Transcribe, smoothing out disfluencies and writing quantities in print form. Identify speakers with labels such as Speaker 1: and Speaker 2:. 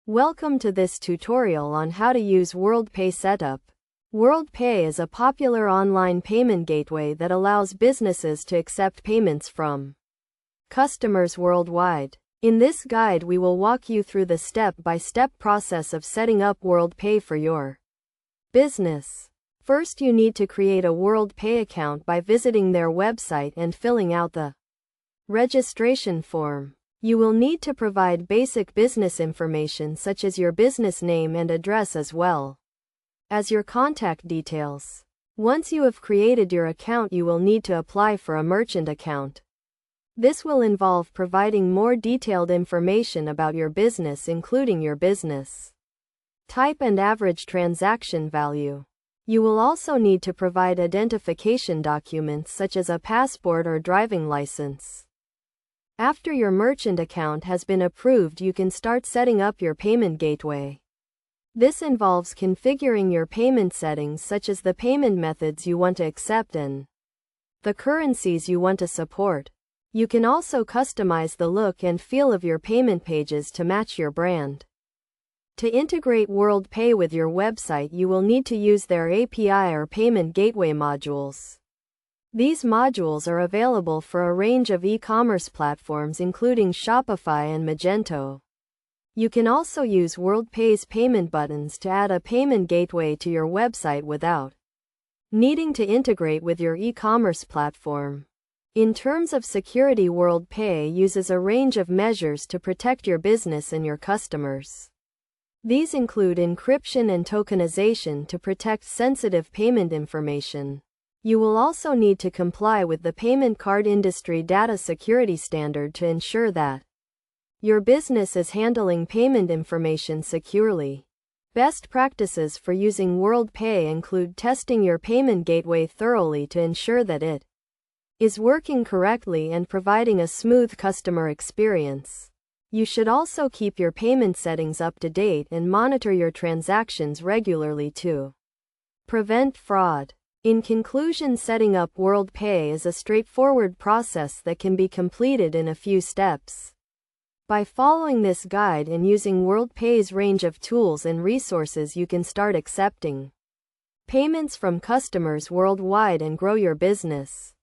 Speaker 1: Welcome to this tutorial on how to use WorldPay Setup. WorldPay is a popular online payment gateway that allows businesses to accept payments from customers worldwide. In this guide, we will walk you through the step-by-step process of setting up WorldPay for your business. First, you need to create a WorldPay account by visiting their website and filling out the registration form. You will need to provide basic business information such as your business name and address as well as your contact details. Once you have created your account, you will need to apply for a merchant account. This will involve providing more detailed information about your business, including your business type and average transaction value. You will also need to provide identification documents such as a passport or driving license. After your merchant account has been approved, you can start setting up your payment gateway. This involves configuring your payment settings such as the payment methods you want to accept and the currencies you want to support. You can also customize the look and feel of your payment pages to match your brand. To integrate WorldPay with your website, you will need to use their API or payment gateway modules. These modules are available for a range of e-commerce platforms including Shopify and Magento. You can also use WorldPay's payment buttons to add a payment gateway to your website without needing to integrate with your e-commerce platform. In terms of security, WorldPay uses a range of measures to protect your business and your customers. These include encryption and tokenization to protect sensitive payment information. You will also need to comply with the payment card industry data security standard to ensure that your business is handling payment information securely. Best practices for using WorldPay include testing your payment gateway thoroughly to ensure that it is working correctly and providing a smooth customer experience. You should also keep your payment settings up to date and monitor your transactions regularly to prevent fraud. In conclusion, setting up WorldPay is a straightforward process that can be completed in a few steps. By following this guide and using WorldPay's range of tools and resources, you can start accepting payments from customers worldwide and grow your business.